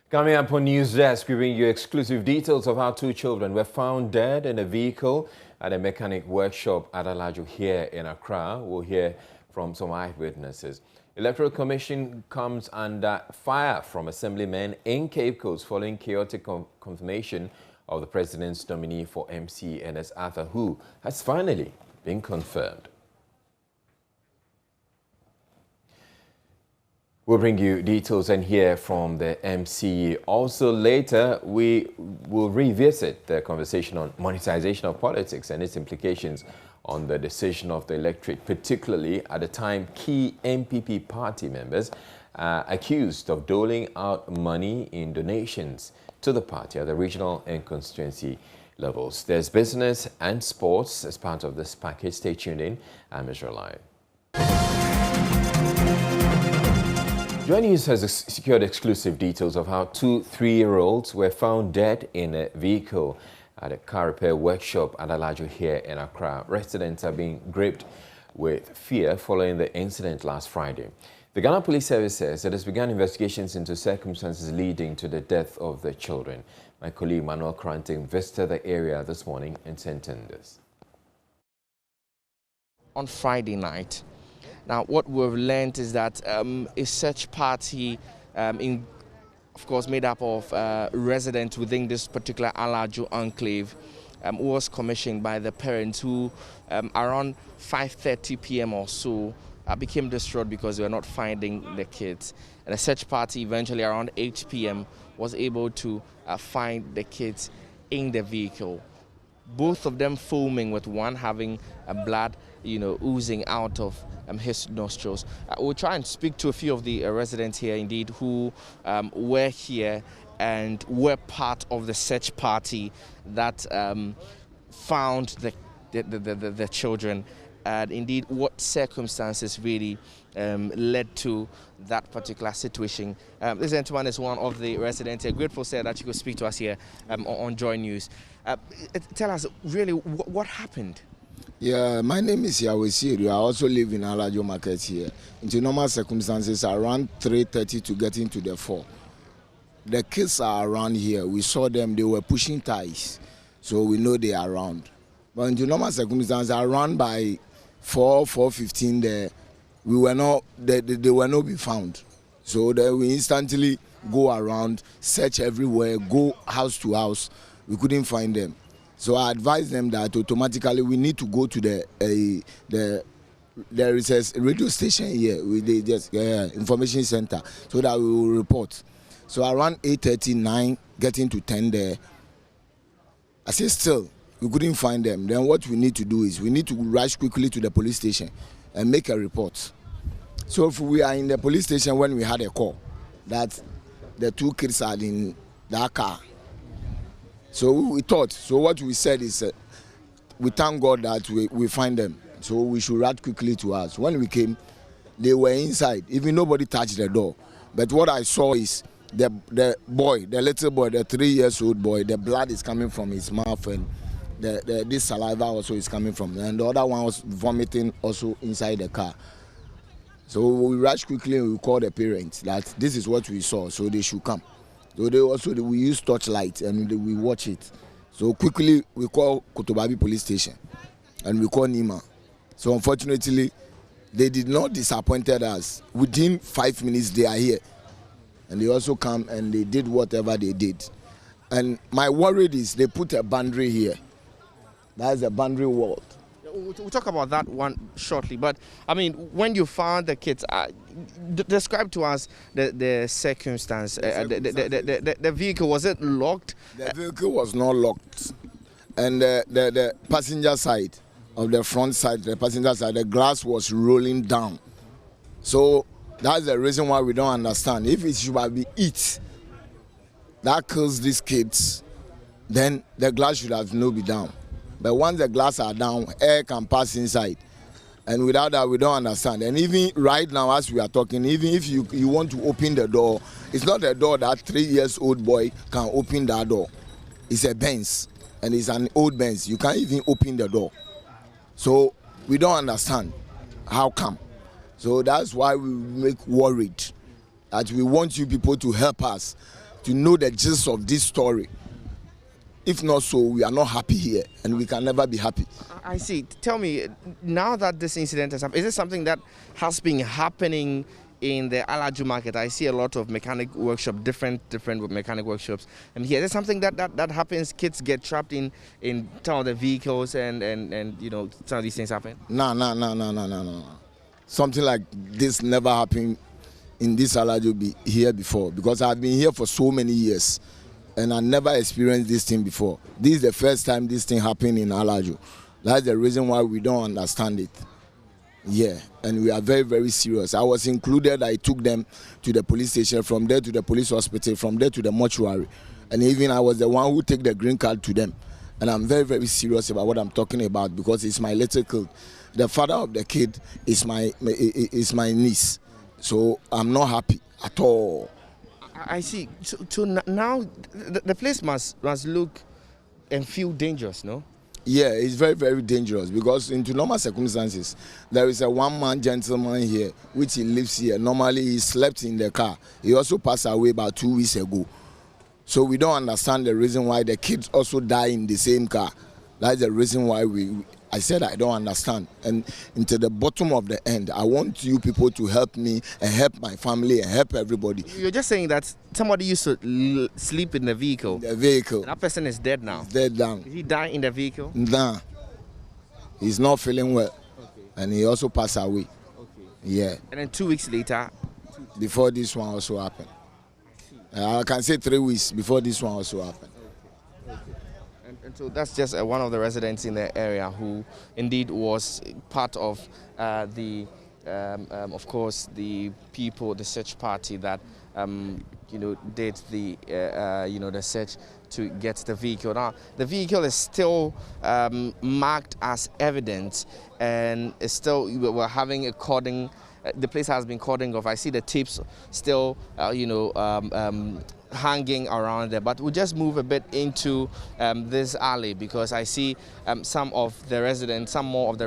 Coming up on News Desk, we bring you exclusive details of how two children were found dead in a vehicle at a mechanic workshop at Alajo here in Accra. We'll hear from some eyewitnesses. Electoral Commission comes under fire from assemblymen in Cape Coast following chaotic confirmation of the president's nominee for MC, Ernest Arthur, who has finally been confirmed. We'll bring you details and hear from the MC. Also later, we will revisit the conversation on monetization of politics and its implications on the decision of the electorate, particularly at the time key MPP party members are accused of doling out money in donations to the party at the regional and constituency levels. There's business and sports as part of this package. Stay tuned in. I'm Israel Live. Joy News has secured exclusive details of how two 3-year-olds were found dead in a vehicle at a car repair workshop at Alajo here in Accra. Residents are being gripped with fear following the incident last Friday. The Ghana Police Service says it has begun investigations into circumstances leading to the death of the children. My colleague Manuel Kranting visited the area this morning and sent in this. On Friday night, now, what we've learned is that a search party, of course, made up of residents within this particular Alajo enclave, was commissioned by the parents who, around 5:30 p.m. or so, became distraught because they were not finding the kids. And a search party eventually around 8 p.m. was able to find the kids in the vehicle. Both of them foaming, with one having blood, oozing out of his nostrils. We'll try and speak to a few of the residents here, indeed, who were here and were part of the search party that found the children, and indeed what circumstances really led to that particular situation. This gentleman is one of the residents here. Grateful, sir, that you could speak to us here on Joy News. Tell us, really, what happened? Yeah, my name is Yahweh Siri. I also live in Alajo Market here. In normal circumstances, around 3:30 to get into the 4. The kids are around here. We saw them, they were pushing ties, so we know they are around. But in normal circumstances, around by 4:15 there, they were not be found. So we instantly go around, search everywhere, go house to house. We couldn't find them. So I advised them that automatically we need to go to there is a radio station here with the information center, so that we will report. So around 8:39, getting to 10 there, I said still we couldn't find them. Then what we need to do is we need to rush quickly to the police station and make a report. So if we are in the police station when we had a call that the two kids are in that car. So we thought, so what we said is we thank God that we find them. So we should rush quickly to us. When we came, they were inside. Even nobody touched the door. But what I saw is the little boy, the 3-year-old boy, the blood is coming from his mouth, and this saliva also is coming from. And the other one was vomiting also inside the car. So we rushed quickly and we called the parents that this is what we saw, so they should come. So we use torchlight and we watch it. So quickly we call Kotobabi police station and we call Nima. So unfortunately, they did not disappoint us. Within 5 minutes they are here. And they also come and they did whatever they did. And my worry is they put a boundary here. That's a boundary wall. We'll talk about that one shortly, but I mean, when you found the kids, describe to us the circumstance. The vehicle, was it locked? The vehicle was not locked, and the passenger side of the front side, the passenger side, the glass was rolling down. So that's the reason why we don't understand. If it should have been it that kills these kids, then the glass should have not been down. But once the glass are down, air can pass inside. And without that, we don't understand. And even right now, as we are talking, even if you want to open the door, it's not a door that 3-year-old boy can open that door. It's a Benz, and it's an old Benz. You can't even open the door. So we don't understand how come. So that's why we make worried that we want you people to help us to know the gist of this story. If not so, we are not happy here, and we can never be happy. I see. Tell me, now that this incident has happened, is it something that has been happening in the Alaju market? I see a lot of mechanic workshop, different mechanic workshops. And here, is it something that happens? Kids get trapped in some of the vehicles, and you know, some of these things happen? No. Something like this never happened in this Alaju here before, because I've been here for so many years. And I never experienced this thing before. This is the first time this thing happened in Alaju. That's the reason why we don't understand it. Yeah, and we are very, very serious. I was included. I took them to the police station, from there to the police hospital, from there to the mortuary. And even I was the one who took the green card to them. And I'm very, very serious about what I'm talking about, because it's my little kid. The father of the kid is my niece. So I'm not happy at all. I see. So now the place must look and feel dangerous, no? Yeah, it's very, very dangerous, because into normal circumstances, there is a one-man gentleman here, which he lives here. Normally, he slept in the car. He also passed away about 2 weeks ago. So we don't understand the reason why the kids also die in the same car. That's the reason why I said I don't understand. And into the bottom of the end, I want you people to help me and help my family and help everybody. You're just saying that somebody used to sleep in the vehicle. The vehicle. And that person is dead now. He's dead now. Did he die in the vehicle? Nah. He's not feeling well. Okay. And he also passed away. Okay. Yeah. And then 2 weeks later? Before this one also happened. I can say 3 weeks before this one also happened. And so that's just one of the residents in the area who indeed was part of of course, the people, the search party that did the the search to get the vehicle. Now the vehicle is still marked as evidence, and it's still, we're having a cording. The place has been cording off. I see the tapes still, hanging around there. But we'll just move a bit into this alley, because I see some more of the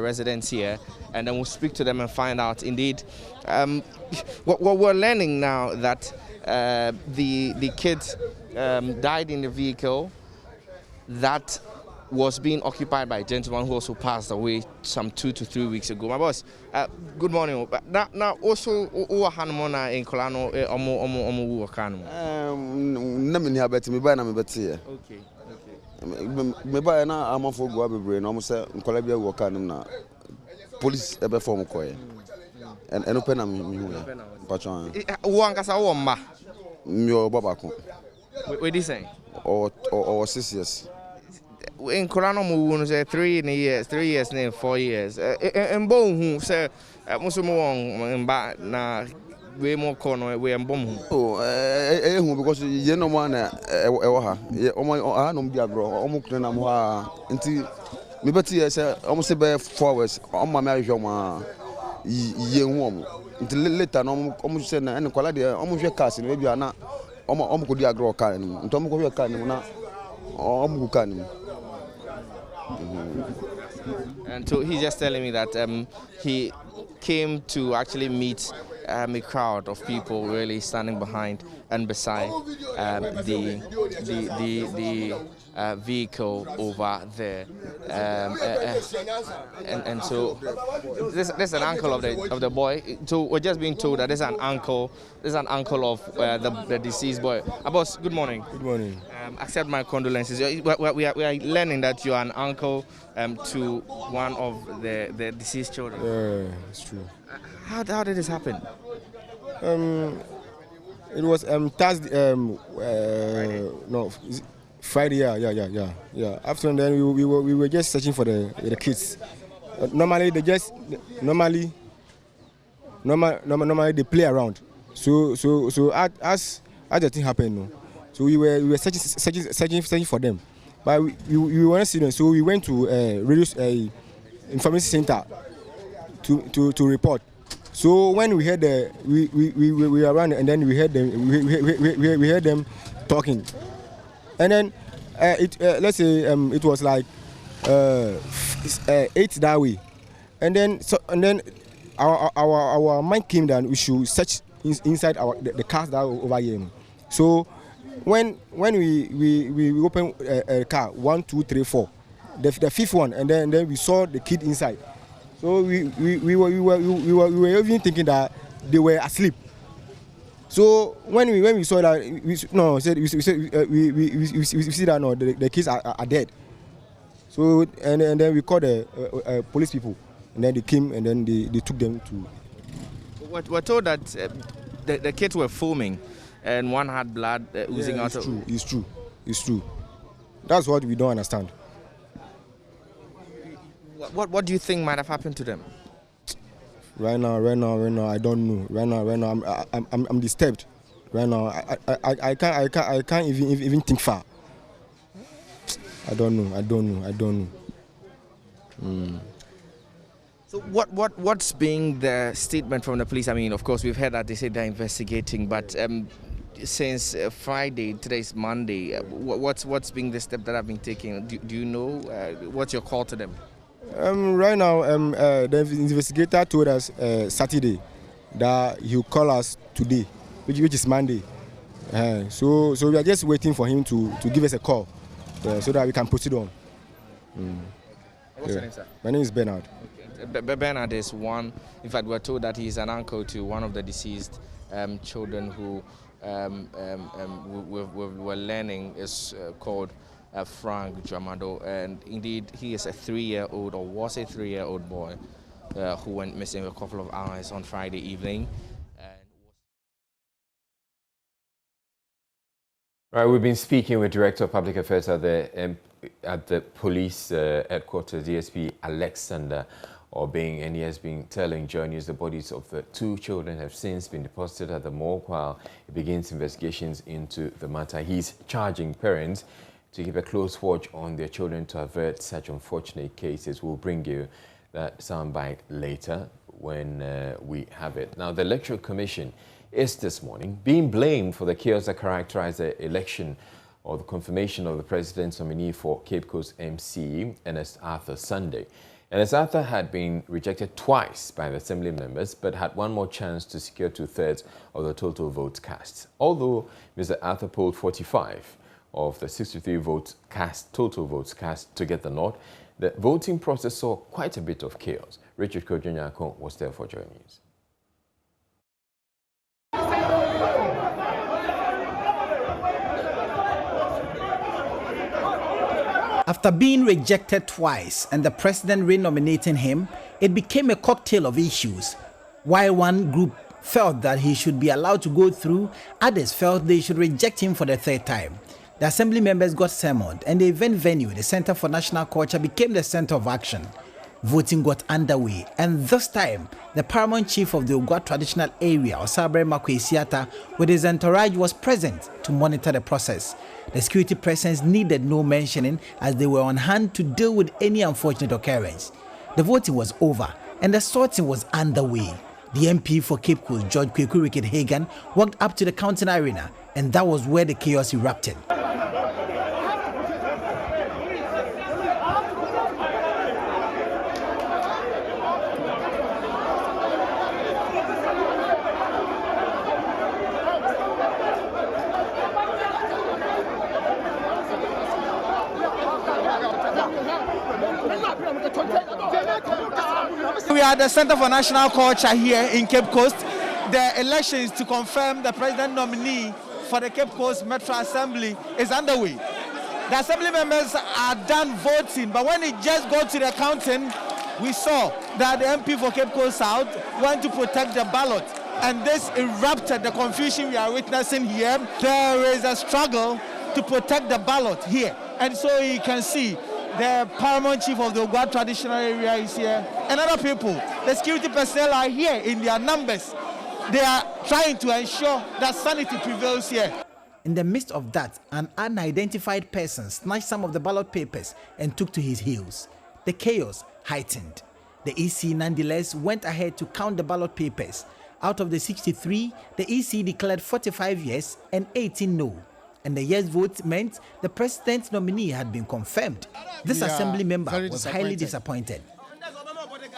residents here, and then we'll speak to them and find out indeed what we're learning now, that the kid died in the vehicle that was being occupied by a gentleman who also passed away some 2 to 3 weeks ago. My boss, good morning. Now also, Hanmona in Colano, Omo Wakano. Namini habeti mi ba na mi beti. Okay. Me ba na amafo go abebre na omo se nkola bia wo kan na police ebe form ko ye. Eno pe na mi hu ya. Patron. Wo ankasa wo mma. Mi o baba ko. What is saying? Or 6 years. In Colano mu say 3 years and 4 years. En bon hu say musumo won mba na we more corner we mbom hu. Oh hu, because ye no man e wo ha. Omo no bia bro. Omo kunu na mo ha. Nti me beti ye say omo se be 4 hours. Omo ma ahwe mo ye hu omo. Nti later no omo se na en kola de omo hwe cars no bia na omo ko di agro car no. Nti omo ko hwe car no na omo ku car no. And so he's just telling me that he came to actually meet a crowd of people really standing behind and beside the vehicle over there, and so this is an uncle of the boy. So we're just being told that this is an uncle of the deceased boy. Boss, good morning. Good morning. Accept my condolences. We are learning that you are an uncle to one of the deceased children. Yeah, it's true. How did this happen? It was Thursday. No, Friday. Yeah. After then, we were just searching for the kids. Normally they they play around. So as the thing happened, no. So we were searching for them, but we weren't seeing them. So we went to radio information center to report. So when we heard we around, and then we heard them talking, and then let's say it was like 8 that way, and then our mind came down. We should search inside the cars that over here. So when we open a car 1, 2, 3, 4, the fifth one, and then we saw the kid inside. So we were even thinking that they were asleep. So when we saw that, we see that no, the kids are dead. So and then we called the police people, and then they came and then they took them to. We're told that the kids were foaming, and one had blood oozing out. It's true. That's what we don't understand. What do you think might have happened to them? Right now, I don't know. Right now, I'm disturbed. Right now, I can't even think far. I don't know. So what's being the statement from the police? I mean, of course, we've heard that they say they're investigating, but since Friday, today's Monday, what's being the step that have been taken? Do you know? What's your call to them? Right now, the investigator told us Saturday that he'll call us today, which is Monday. So we are just waiting for him to give us a call so that we can proceed on. What's your name, sir? My name is Bernard. Okay. Bernard is one. In fact, we're told that he's an uncle to one of the deceased children who we're learning is called Frank Jamado, and indeed he is a 3-year-old, or was a 3-year-old boy who went missing a couple of hours on Friday evening. Right, we've been speaking with Director of Public Affairs at the police headquarters, DSP Alexander Obeng, and he has been telling Joy News the bodies of the 2 children have since been deposited at the morgue while he begins investigations into the matter. He's charging parents to keep a close watch on their children to avert such unfortunate cases. We'll bring you that soundbite later when we have it. Now, the Electoral Commission is this morning being blamed for the chaos that characterized the election or the confirmation of the president's nominee for Cape Coast MCE, Ernest Arthur Sunday. Ernest Arthur had been rejected twice by the Assembly members, but had one more chance to secure 2/3 of the total votes cast. Although Mr. Arthur polled 45 of the 63 total votes cast to get the nod, the voting process saw quite a bit of chaos. Richard Kojo-Nyarko was there for Joy News. After being rejected twice and the president re-nominating him, it became a cocktail of issues. While one group felt that he should be allowed to go through, others felt they should reject him for the 3rd time. The assembly members got summoned, and the event venue, the Center for National Culture, became the center of action. Voting got underway, and this time, the paramount chief of the Ogua traditional area, Osabre Makwesiata, with his entourage was present to monitor the process. The security presence needed no mentioning, as they were on hand to deal with any unfortunate occurrence. The voting was over, and the sorting was underway. The MP for Cape Coast, George Kweku Rickett-Hagan, walked up to the counting arena, and that was where the chaos erupted. We are at the Center for National Culture here in Cape Coast. The elections to confirm the president nominee for the Cape Coast Metro Assembly is underway. The assembly members are done voting, but when it just got to the counting, we saw that the MP for Cape Coast South went to protect the ballot, and this erupted the confusion we are witnessing here. There is a struggle to protect the ballot here, and so you can see the paramount chief of the Ogua traditional area is here, and other people. The security personnel are here in their numbers. They are trying to ensure that sanity prevails here. In the midst of that, an unidentified person snatched some of the ballot papers and took to his heels. The chaos heightened. The EC nonetheless went ahead to count the ballot papers. Out of the 63, the EC declared 45 yes and 18 no. And the yes vote meant the president's nominee had been confirmed. This assembly member was highly disappointed.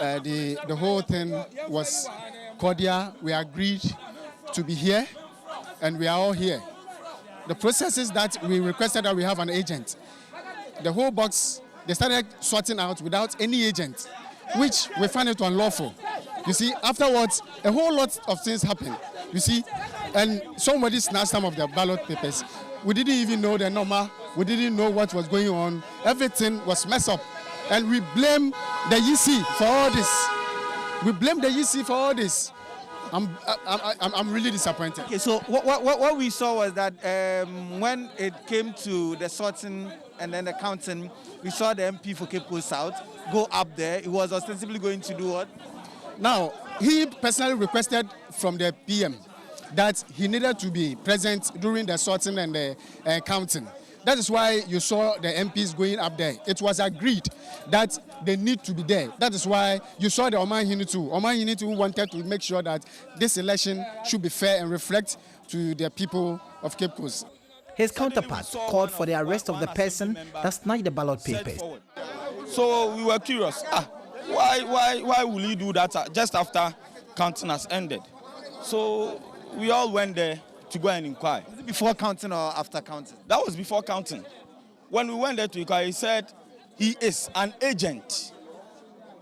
The whole thing was cordial. We agreed to be here, and we are all here. the processes that we requested that we have an agent. The whole box, they started sorting out without any agent, which we find it unlawful. You see, afterwards, a whole lot of things happened. You see, and somebody snatched some of the ballot papers. We didn't even know the number. We didn't know what was going on. Everything was messed up. And we blame the EC for all this. We blame the EC for all this. I'm really disappointed. Okay, so what we saw was that when it came to the sorting and then the counting, we saw the MP for Cape Coast South go up there. He was ostensibly going to do what? Now, he personally requested from the PM that he needed to be present during the sorting and the counting. That is why you saw the MPs going up there. It was agreed that they need to be there. That is why you saw the Oman Hinitu. Oman Hinitu wanted to make sure that this election should be fair and reflect to the people of Cape Coast. His counterpart called for the arrest of the person that snatched the ballot papers. So we were curious. Why will he do that just after counting has ended? So we all went there to go and inquire. Was it before counting or after counting? That was before counting. When we went there to inquire, he said he is an agent.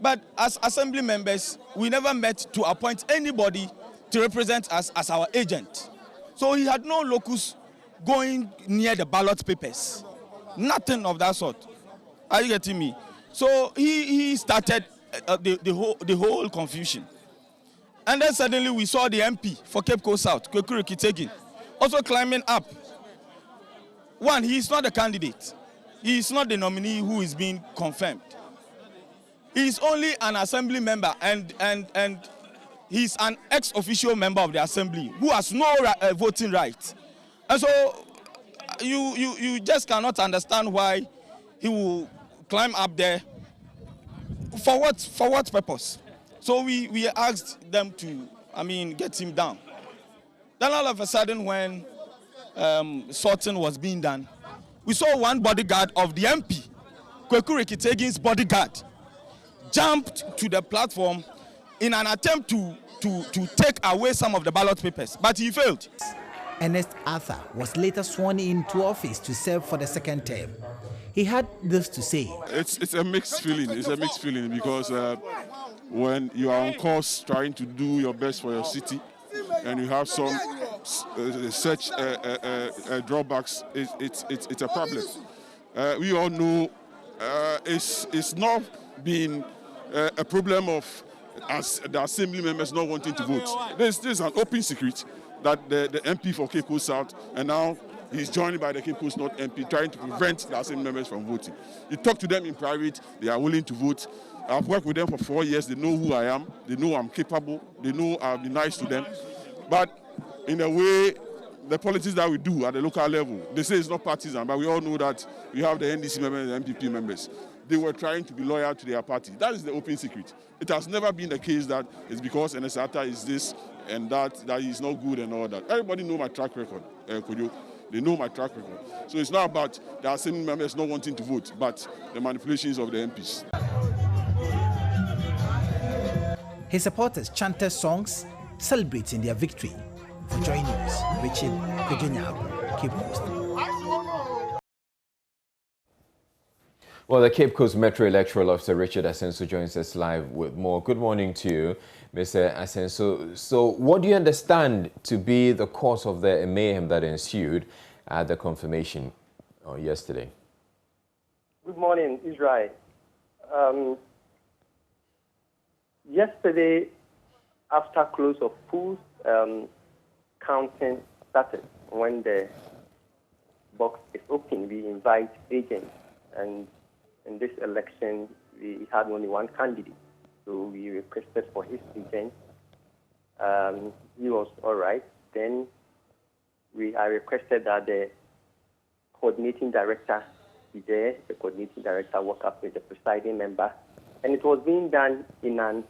But as assembly members, we never met to appoint anybody to represent us as our agent. So he had no locus going near the ballot papers. Nothing of that sort. Are you getting me? So he started the whole confusion. And then suddenly we saw the MP for Cape Coast South, Kweku Rekitagin, also climbing up. One, he is not a candidate. He is not the nominee who is being confirmed. He is only an assembly member and he's an ex-official member of the assembly who has no voting right. And so you just cannot understand why he will climb up there. For what purpose? So we asked them to, get him down. Then all of a sudden when sorting was being done, we saw one bodyguard of the MP, Kweku Rekitagin's bodyguard, jumped to the platform in an attempt to take away some of the ballot papers, but he failed. Ernest Arthur was later sworn into office to serve for the second term. He had this to say. It's a mixed feeling. It's a mixed feeling because when you are on course trying to do your best for your city and you have some such drawbacks, it's a problem. We all know it's not been a problem of as the assembly members not wanting to vote. There's an open secret that the MP for Cape Coast South and now he's joined by the Cape Coast North MP trying to prevent the assembly members from voting. You talk to them in private, they are willing to vote. I've worked with them for 4 years, they know who I am, they know I'm capable, they know I'll be nice to them. But in a way, the politics that we do at the local level, they say it's not partisan, but we all know that we have the NDC members and the MPP members. They were trying to be loyal to their party. That is the open secret. It has never been the case that it's because Ernest Arthur is this and that he's not good and all that. Everybody know my track record, Kojo. They know my track record. So it's not about the assembly members not wanting to vote, but the manipulations of the MPs. His supporters chanted songs celebrating their victory. For Joy News, Richard Kwejunyabo, Cape Coast. Well, the Cape Coast Metro Electoral Officer Richard Asenso joins us live with more. Good morning to you, Mr. Asenso. So what do you understand to be the cause of the mayhem that ensued at the confirmation yesterday? Good morning, Israel. Yesterday, after close of polls, counting started. When the box is open, we invite agents, and in this election, we had only one candidate, so we requested for his agent. He was all right. Then I requested that the coordinating director be there. The coordinating director worked up with the presiding member, and it was being done in an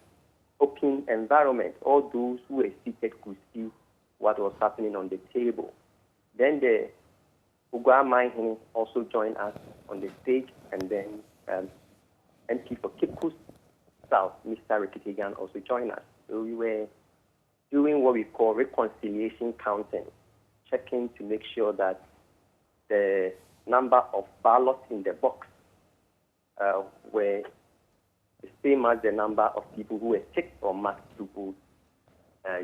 open environment. All those who were seated could see what was happening on the table. Then the Ugwa Mainhini also joined us on the stage, and then MP for Cape Coast South, Mr. Rekitagan, also joined us. So we were doing what we call reconciliation counting, checking to make sure that the number of ballots in the box were the same as the number of people who were checked or marked to vote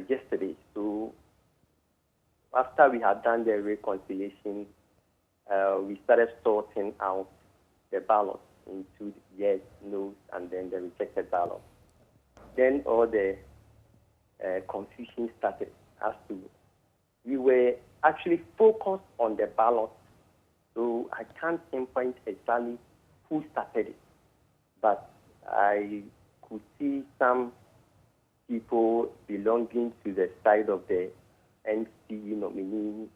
yesterday. So after we had done the reconciliation, we started sorting out the ballots into yes, no, and then the rejected ballot. Then all the confusion started as to we were actually focused on the ballot, so I can't pinpoint exactly who started it, but I could see some people belonging to the side of the MC nominee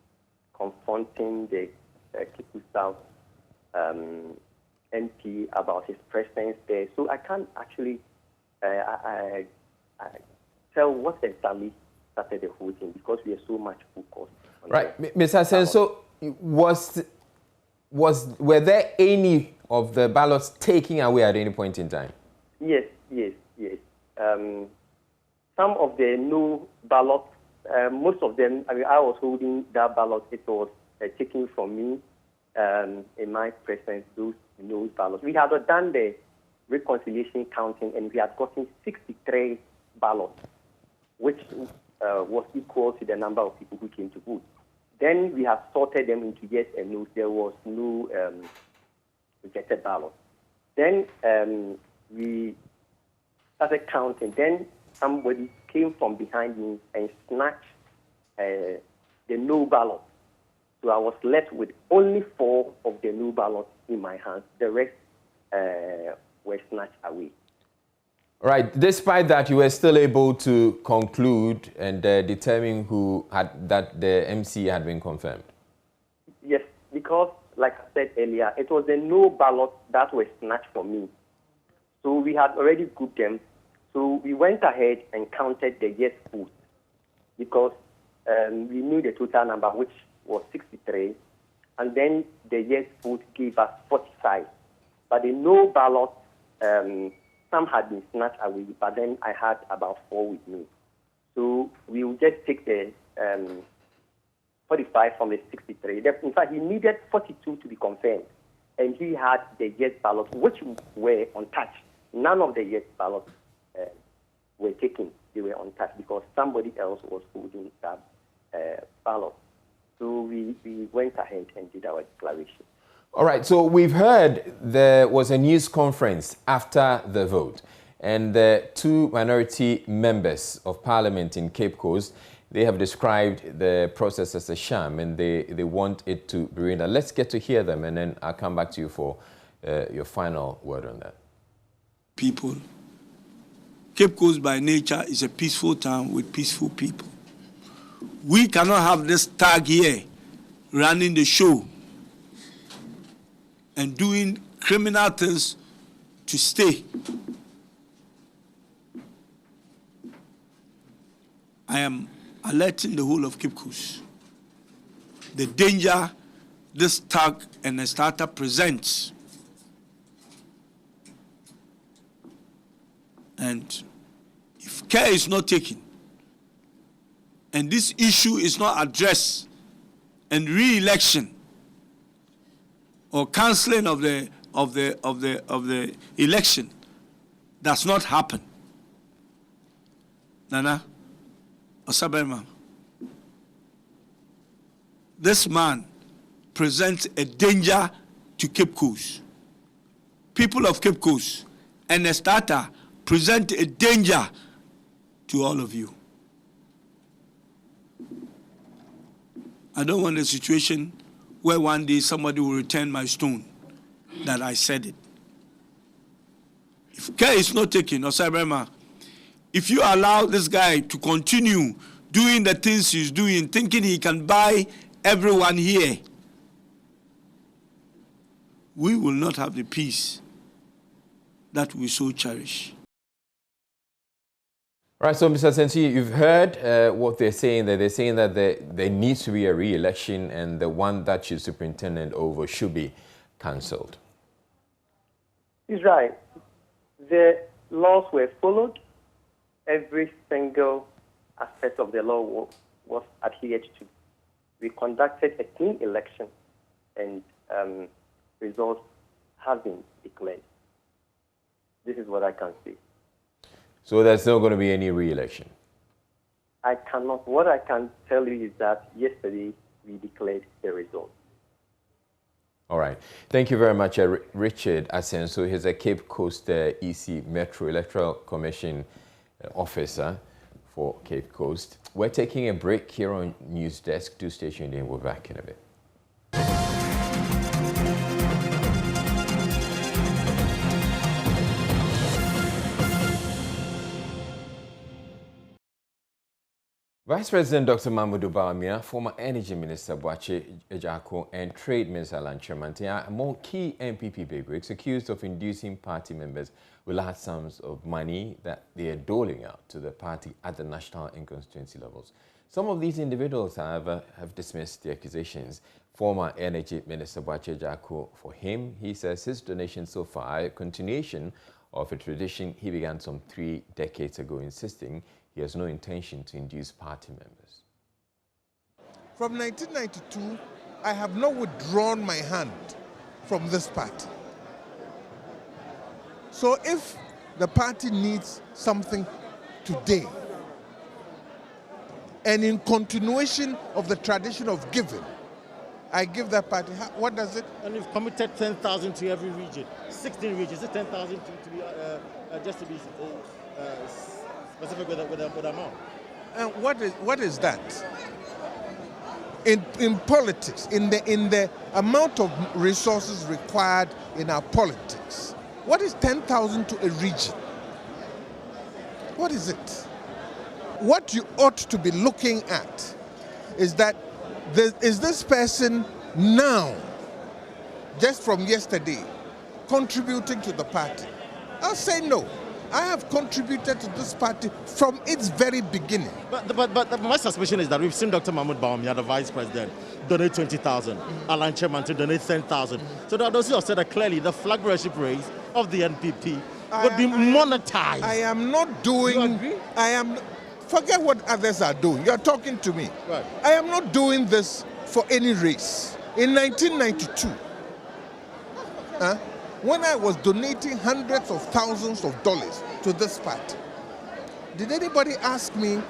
confronting the Kipu South MP about his presence there. So I can't actually I tell what exactly started the whole thing because we are so much focused on right. Mr. Senso, were there any of the ballots taken away at any point in time? Yes. Some of the no ballots, most of them, I mean, I was holding that ballot, it was taken from me in my presence, those no ballots. We had done the reconciliation counting and we had gotten 63 ballots, which was equal to the number of people who came to vote. Then we have sorted them into yes and no. There was no rejected ballot. Then we started counting. Then somebody came from behind me and snatched the no ballot. So I was left with only 4 of the no ballots in my hands. The rest were snatched away. Right. Despite that, you were still able to conclude and determine that the MC had been confirmed. Yes, because, like I said earlier, it was the no ballot that was snatched from me. So we had already grouped them. So we went ahead and counted the yes votes because we knew the total number, which was 63, and then the yes vote gave us 45. But the no ballot, some had been snatched away, but then I had about 4 with me. So we will just take the 45 from the 63. In fact, he needed 42 to be confirmed, and he had the yes ballots, which were untouched. None of the yes ballots were taken. They were untouched because somebody else was holding that ballot. So we went ahead and did our declaration. All right, so we've heard there was a news conference after the vote, and the 2 minority members of parliament in Cape Coast, they have described the process as a sham, and they want it to be rendered. Let's get to hear them, and then I'll come back to you for your final word on that. People. Cape Coast by nature is a peaceful town with peaceful people. We cannot have this tag here running the show and doing criminal things to stay. I am alerting the whole of Cape Coast. The danger this tag and a startup presents. And if care is not taken, and this issue is not addressed, and re-election or cancelling of the election does not happen, Nana Osaberma, this man presents a danger to Cape Coast. People of Cape Coast and a starter present a danger to all of you. I don't want a situation where one day somebody will return my stone that I said it. If care is not taken, Osaberma, if you allow this guy to continue doing the things he's doing, thinking he can buy everyone here, we will not have the peace that we so cherish. Right, so Mr. Sensi, you've heard what they're saying. They're saying that there needs to be a re-election and the one that you're superintendent over should be cancelled. He's right. The laws were followed. Every single aspect of the law was adhered to. We conducted a clean election, and results have been declared. This is what I can say. So there's not going to be any re-election? I cannot. What I can tell you is that yesterday we declared the results. All right. Thank you very much, Richard Asenso. He's a Cape Coast EC Metro Electoral Commission officer for Cape Coast. We're taking a break here on News Desk. Do stay tuned in. We're back in a bit. Vice President Dr. Mahamudu Bawumia, former Energy Minister Boakye Ejiakor, and Trade Minister Alan Kyerematen are among key NPP bigwigs accused of inducing party members with large sums of money that they are doling out to the party at the national and constituency levels. Some of these individuals, however, have dismissed the accusations. Former Energy Minister Boakye Ejiakor, for him, he says his donation so far are a continuation of a tradition he began some 3 decades ago, insisting he has no intention to induce party members. From 1992, I have not withdrawn my hand from this party. So if the party needs something today, and in continuation of the tradition of giving, I give that party, what does it? And you've committed 10,000 to every region, 16 regions. Is it 10,000 to be just to be specific with amount? And what is that? In politics, in the amount of resources required in our politics, what is 10,000 to a region? What is it? What you ought to be looking at is that is this person now, just from yesterday, contributing to the party? I'll say no. I have contributed to this party from its very beginning. But my suspicion is that we've seen Dr. Mahamudu Bawumia, the Vice President, donate 20,000, Alan Kyerematen donate 10,000. So those who have said that clearly the flag bearership race of the NPP would be monetized. I am not doing... You agree? Forget what others are doing. You're talking to me. Right. I am not doing this for any race. In 1992, when I was donating hundreds of thousands of dollars to this party, did anybody ask me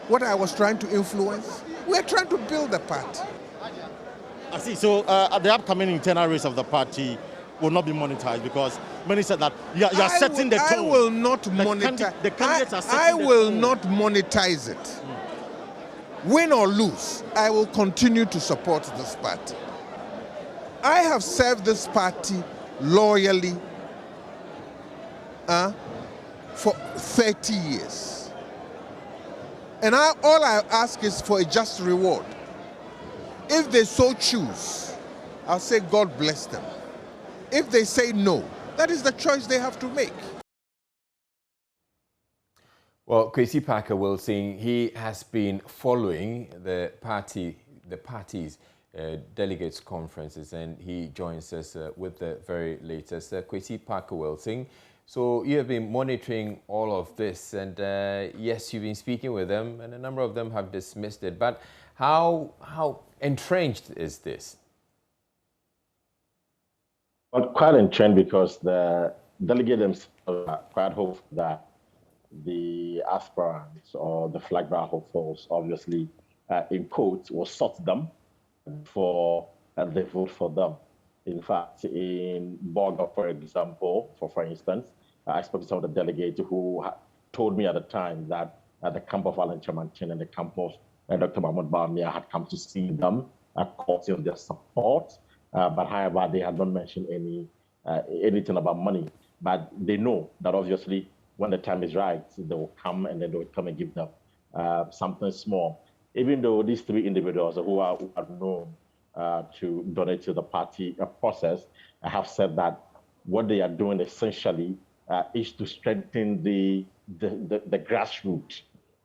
what I was trying to influence? We're trying to build a party. I see. So the upcoming internal race of the party will not be monetized because many said that you are setting the tone. I will not monetize. The candidates are setting I will the tone. not monetize it. Win or lose, I will continue to support this party. I have served this party loyally for 30 years. And all I ask is for a just reward. If they so choose, I'll say God bless them. If they say no, that is the choice they have to make. Well, Kwesi Parker-Wilson, he has been following the party's delegates conferences, and he joins us with the very latest. Kwesi Parker-Wilson, so you have been monitoring all of this, and yes, you've been speaking with them, and a number of them have dismissed it. But how entrenched is this? Well, quite entrenched because the delegates are quite hopeful that the aspirants or the flag bearer hopefuls, obviously, in quotes, will sort them for they vote for them. In fact, in Borga, for example, for instance, I spoke to some of the delegates who told me at the time that the camp of Alan Kyerematen and the camp of Dr. Mahamudu Bawumia had come to see them, courting their support. But however, they had not mentioned anything about money. But they know that obviously when the time is right, they will come and then they will come and give them something small. Even though these three individuals who are known to donate to the party process have said that what they are doing essentially is to strengthen the grassroots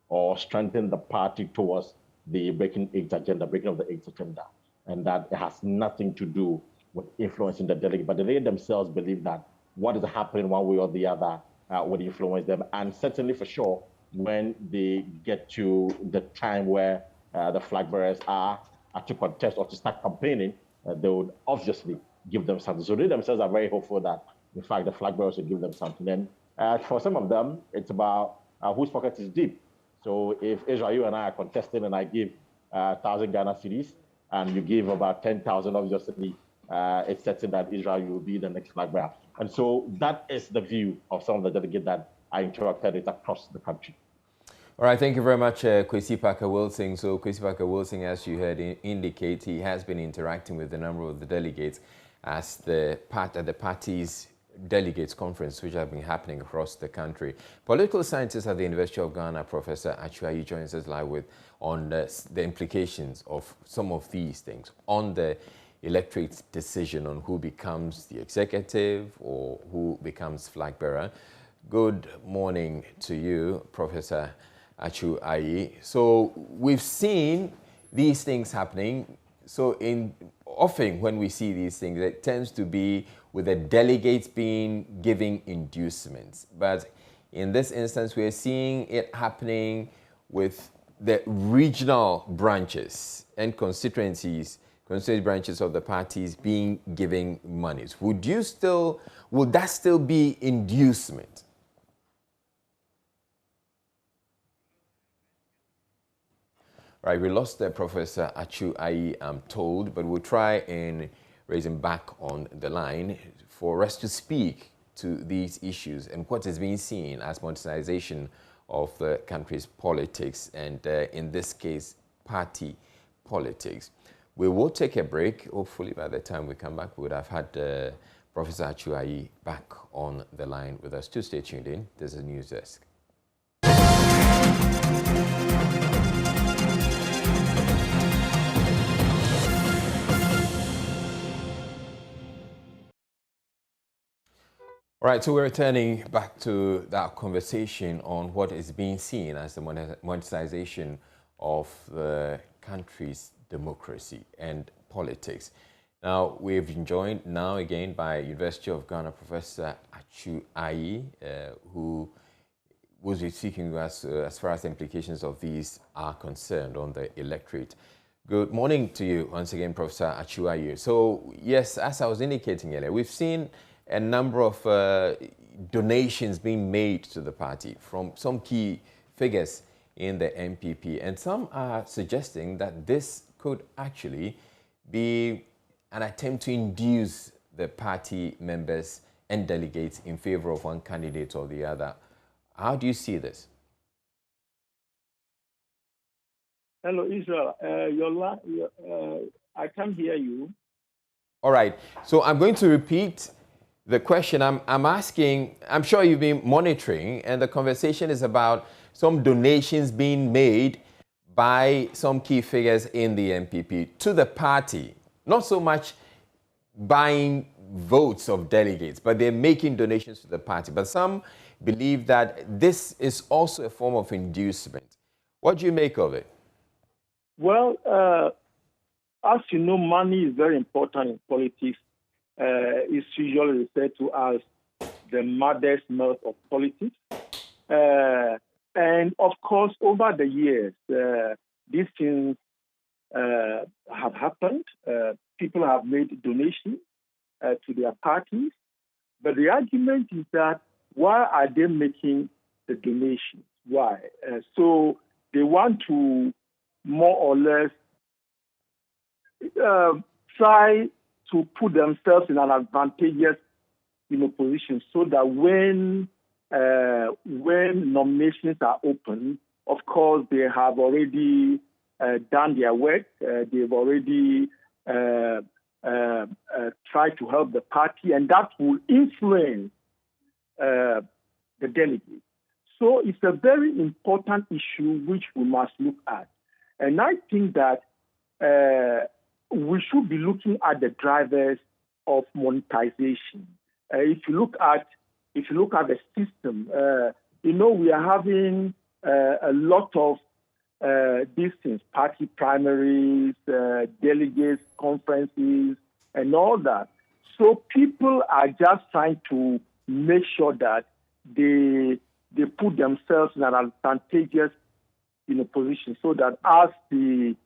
or strengthen the party towards the breaking of the AIDS agenda. And that it has nothing to do with influencing the delegate. But they themselves believe that what is happening one way or the other would influence them. And certainly for sure, when they get to the time where the flag bearers are to contest or to start campaigning, they would obviously give them something. So they themselves are very hopeful that, in fact, the flag bearers will give them something. And for some of them, it's about whose pocket is deep. So if Israel, you and I are contesting and I give 1,000 Ghana cedis and you give about 10,000, obviously, it's certain that Israel will be the next flag bearer. And so that is the view of some of the delegates that I interacted with across the country. All right, thank you very much, Kwesi Parker-Wilson. So Kwesi Parker-Wilson, as you heard indicate, he has been interacting with a number of the delegates as the party's delegates conference, which have been happening across the country. Political scientist at the University of Ghana, Professor Achu Ayi, joins us live on the implications of some of these things on the electorate's decision on who becomes the executive or who becomes flag bearer. Good morning to you, Professor Achu Ayi. So we've seen these things happening. So often when we see these things, it tends to be with the delegates giving inducements. But in this instance, we're seeing it happening with the regional branches and constituency branches of the parties giving monies. Would that still be inducement? Right, we lost Professor Achu Ayi, I'm told, but we'll try and raise him back on the line for us to speak to these issues and what is being seen as monetization of the country's politics and, in this case, party politics. We will take a break. Hopefully, by the time we come back, we would have had Professor Achu Ayi back on the line with us. To stay tuned in. This is News Desk. All right, so we're returning back to that conversation on what is being seen as the monetization of the country's democracy and politics. Now, we've been joined now again by University of Ghana Professor Achu Ayi, who will be speaking as far as the implications of these are concerned on the electorate. Good morning to you once again, Professor Achu Ayi. So, yes, as I was indicating earlier, we've seen a number of donations being made to the party from some key figures in the NPP. And some are suggesting that this could actually be an attempt to induce the party members and delegates in favor of one candidate or the other. How do you see this? Hello, Israel. I can't hear you. All right. So I'm going to repeat the question I'm asking. I'm sure you've been monitoring, and the conversation is about some donations being made by some key figures in the NPP to the party. Not so much buying votes of delegates, but they're making donations to the party. But some believe that this is also a form of inducement. What do you make of it? Well, as you know, money is very important in politics. It's usually referred to as the mother's milk of politics. And of course, over the years, these things have happened. People have made donations to their parties. But the argument is that why are they making the donations? Why? So they want to more or less try to put themselves in an advantageous position so that when nominations are open, of course, they have already done their work. They've already tried to help the party, and that will influence the delegates. So it's a very important issue which we must look at. And I think that we should be looking at the drivers of monetization. If you look at the system, we are having a lot of these things, party primaries, delegates, conferences, and all that. So people are just trying to make sure that they put themselves in an advantageous position so that as the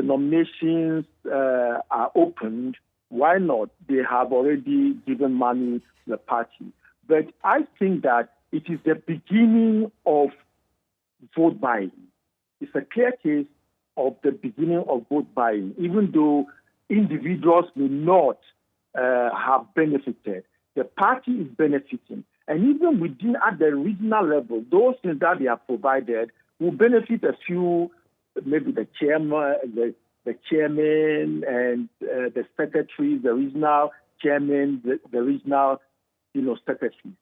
nominations are opened, why not? They have already given money to the party. But I think that it is the beginning of vote buying. It's a clear case of the beginning of vote buying, even though individuals may not have benefited. The party is benefiting. And even within at the regional level, those things that they have provided will benefit a few, maybe the chairman and the secretaries, the regional chairman, the regional, secretaries.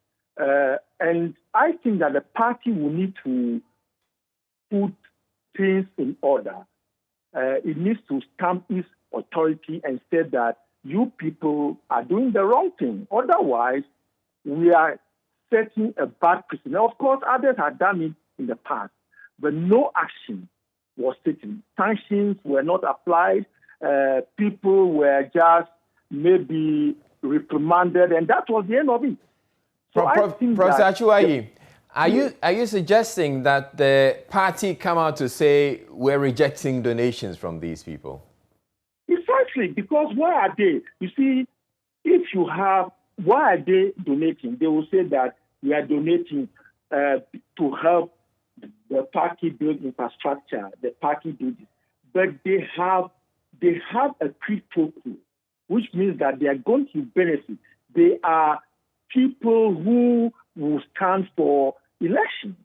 And I think that the party will need to put things in order. It needs to stamp its authority and say that you people are doing the wrong thing. Otherwise, we are setting a bad precedent. Of course, others have done it in the past, but no action was taken. Sanctions were not applied. People were just maybe reprimanded, and that was the end of it. So Professor Achuaye, are you suggesting that the party come out to say we're rejecting donations from these people? Precisely, because why are they? You see, why are they donating? They will say that we are donating to help the party build infrastructure, the party do this. But they have a quid pro quo, which means that they are going to benefit. They are people who will stand for election.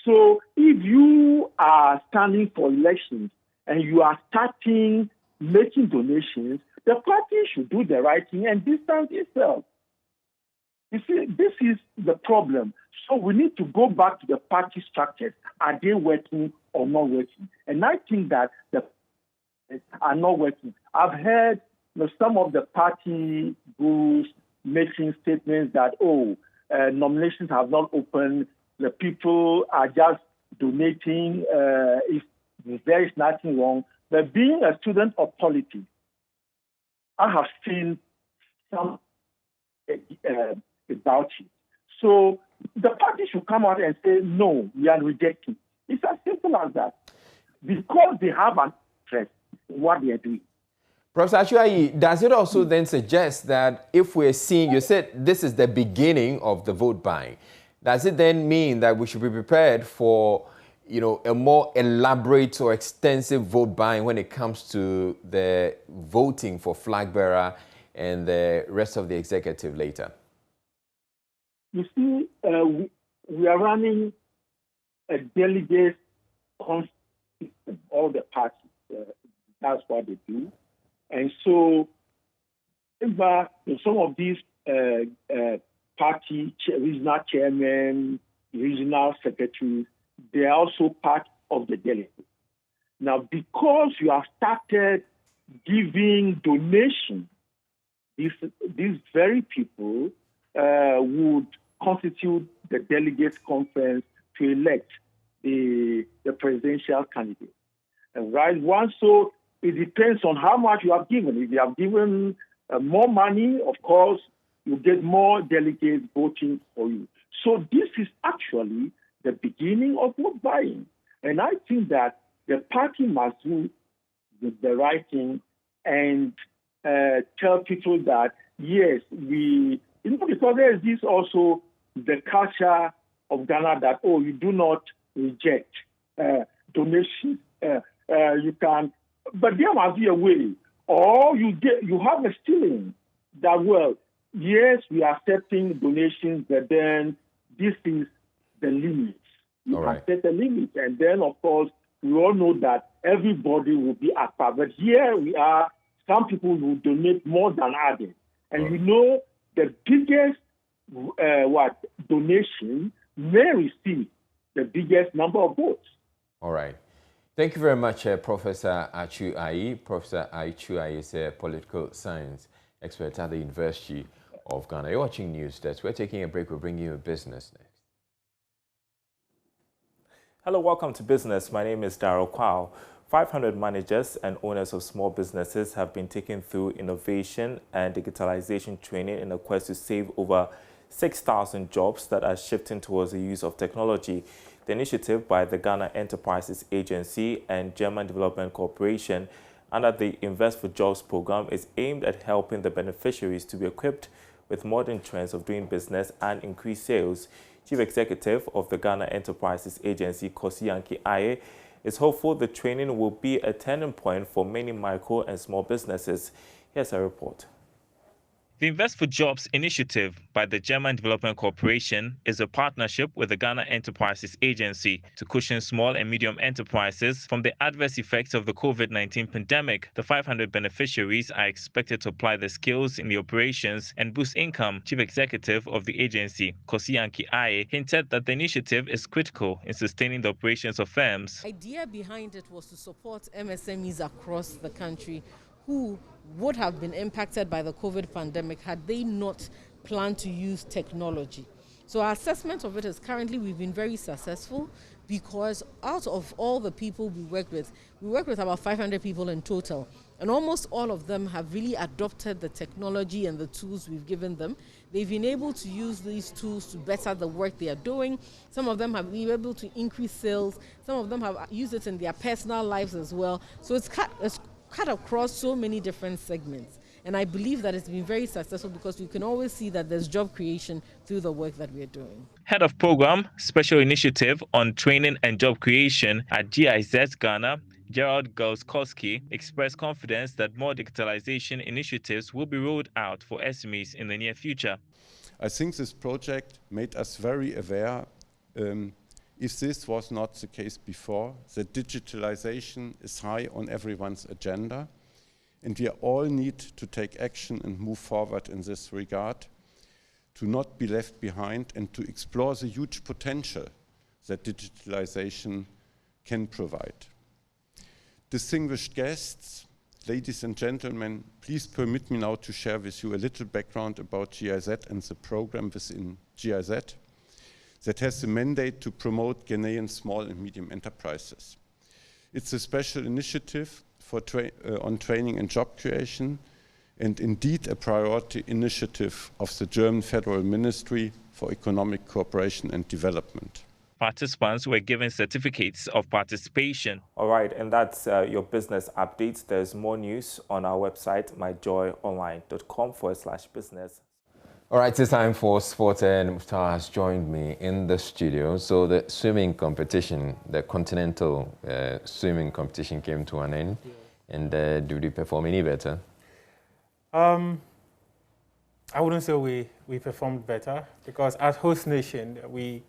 So if you are standing for elections and you are starting making donations, the party should do the right thing and distance itself. You see, this is the problem. So we need to go back to the party structures. Are they working or not working? And I think that the are not working. I've heard some of the party gurus making statements that, nominations have not opened, the people are just donating, if there is nothing wrong. But being a student of politics, I have seen some about it. So the party should come out and say, no, we are rejecting. It's as simple as that. Because they have an interest in what they are doing. Professor Achuaye, does it also then suggest that if we're seeing, you said this is the beginning of the vote buying, does it then mean that we should be prepared for, a more elaborate or extensive vote buying when it comes to the voting for flag bearer and the rest of the executive later? You see, we are running a delegate system, all the parties. That's what they do. And so, in some of these party regional chairmen, regional secretaries, they are also part of the delegate. Now, because you have started giving donations, these very people would constitute the delegates conference to elect the presidential candidate. And right, so it depends on how much you have given. If you have given more money, of course, you get more delegates voting for you. So this is actually the beginning of vote buying. And I think that the party must do the right thing and tell people that, yes, because there is this also the culture of Ghana that, you do not reject donations. You can, but there must be a way. Or you have a feeling that, well, yes, we are accepting donations, but then this is the limit. You can set a limit. And then, of course, we all know that everybody will be at par. But here we are, some people will donate more than others. And the biggest donation may receive the biggest number of votes. All right. Thank you very much, Professor Achuaye. Professor Achuaye is a political science expert at the University of Ghana. You're watching News Desk. We're taking a break. We'll bring you business next. Hello, welcome to Business. My name is Daryl Kwao. 500 managers and owners of small businesses have been taken through innovation and digitalization training in a quest to save over 6,000 jobs that are shifting towards the use of technology. The initiative by the Ghana Enterprises Agency and German Development Corporation under the Invest for Jobs program is aimed at helping the beneficiaries to be equipped with modern trends of doing business and increase sales. Chief Executive of the Ghana Enterprises Agency, Kosi Yankee Aye, is hopeful the training will be a turning point for many micro and small businesses. Here's a report. The Invest for Jobs initiative by the German Development Corporation is a partnership with the Ghana Enterprises Agency to cushion small and medium enterprises from the adverse effects of the COVID-19 pandemic. The 500 beneficiaries are expected to apply their skills in the operations and boost income. Chief Executive of the agency, Kosi Yankee Aye, hinted that the initiative is critical in sustaining the operations of firms. The idea behind it was to support MSMEs across the country who would have been impacted by the COVID pandemic had they not planned to use technology. So our assessment of it is currently we've been very successful because out of all the people we work with about 500 people in total, and almost all of them have really adopted the technology and the tools we've given them. They've been able to use these tools to better the work they are doing. Some of them have been able to increase sales. Some of them have used it in their personal lives as well. So it's cut across so many different segments. And I believe that it's been very successful because you can always see that there's job creation through the work that we are doing. Head of Program, Special Initiative on Training and Job Creation at GIZ Ghana, Gerald Gauskowski, expressed confidence that more digitalization initiatives will be rolled out for SMEs in the near future. I think this project made us very aware, if this was not the case before, that digitalization is high on everyone's agenda, and we all need to take action and move forward in this regard, to not be left behind and to explore the huge potential that digitalization can provide. Distinguished guests, ladies and gentlemen, please permit me now to share with you a little background about GIZ and the program within GIZ that has the mandate to promote Ghanaian small and medium enterprises. It's a special initiative on training and job creation, and indeed a priority initiative of the German Federal Ministry for Economic Cooperation and Development. Participants were given certificates of participation. All right, and that's your business updates. There's more news on our website, myjoyonline.com/business. All right, it's time for sport, and Mukhtar has joined me in the studio. So the swimming competition, the continental swimming competition came to an end. And did we perform any better? I wouldn't say we performed better because as host nation, we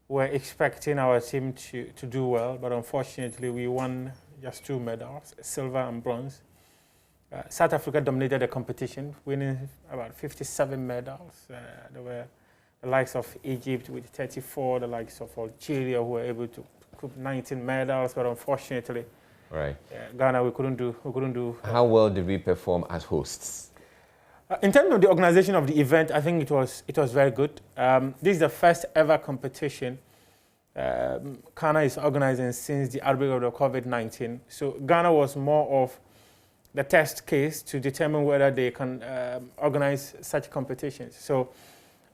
were expecting our team to do well, but unfortunately we won just 2 medals, silver and bronze. South Africa dominated the competition, winning about 57 medals. There were the likes of Egypt with 34, the likes of Algeria who were able to scoop 19 medals, but unfortunately, right. Ghana, we couldn't do. How well did we perform as hosts? In terms of the organization of the event, I think it was very good. This is the first ever competition Ghana is organizing since the outbreak of the COVID-19. So Ghana was more of the test case to determine whether they can organize such competitions. So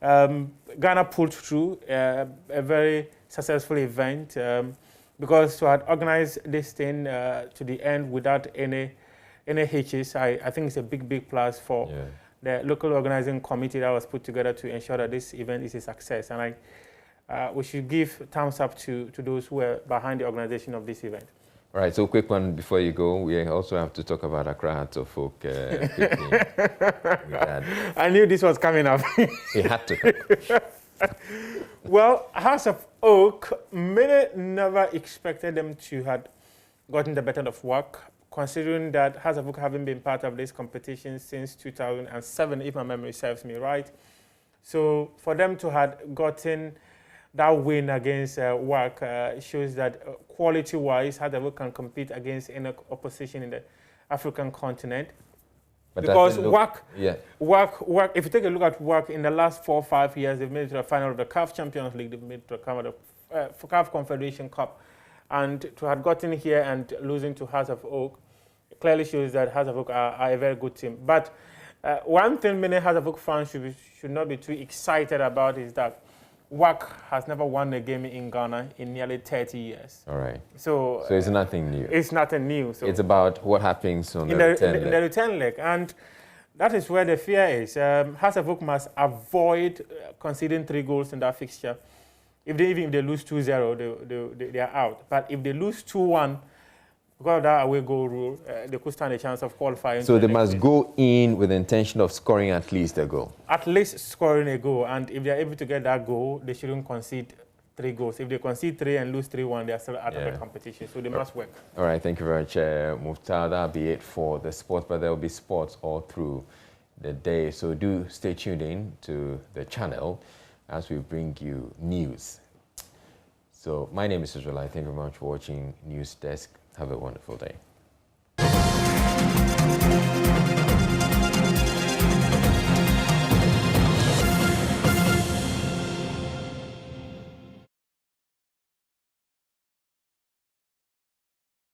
Ghana pulled through a very successful event because to have organized this thing to the end without any hitches, I think it's a big plus for the local organizing committee that was put together to ensure that this event is a success. And we should give thumbs up to those who were behind the organization of this event. All right, so quick one before you go. We also have to talk about Accra Hearts of Oak. I knew this was coming up. It had to come. Well, Hearts of Oak, many never expected them to have gotten the better of work, considering that Hearts of Oak haven't been part of this competition since 2007, if my memory serves me right. So for them to have gotten that win against WAC shows that quality-wise, Hearts of Oak can compete against any opposition in the African continent. But because WAC, if you take a look at WAC, in the last 4 or 5 years, they've made it to the final of the CAF Champions League, they've made it to the CAF Confederation Cup. And to have gotten here and losing to Hearts of Oak clearly shows that Hearts of Oak are a very good team. But one thing many Hearts of Oak fans should not be too excited about is that WAC has never won a game in Ghana in nearly 30 years. All right. So it's nothing new. It's nothing new. So it's about what happens on the return leg. And that is where the fear is. Hassel must avoid conceding 3 goals in that fixture. Even if they lose 2-0, they are out. But if they lose 2-1, because of that away goal rule, they could stand a chance of qualifying. So they must go in with the intention of scoring at least a goal. At least scoring a goal. And if they are able to get that goal, they shouldn't concede 3 goals. If they concede 3 and lose 3-1, they are still out of the competition. So they must work. All right, thank you very much, Mukhtar. That'll be it for the sports, but there will be sports all through the day. So do stay tuned in to the channel as we bring you news. So my name is Israel. Thank you very much for watching News Desk. Have a wonderful day.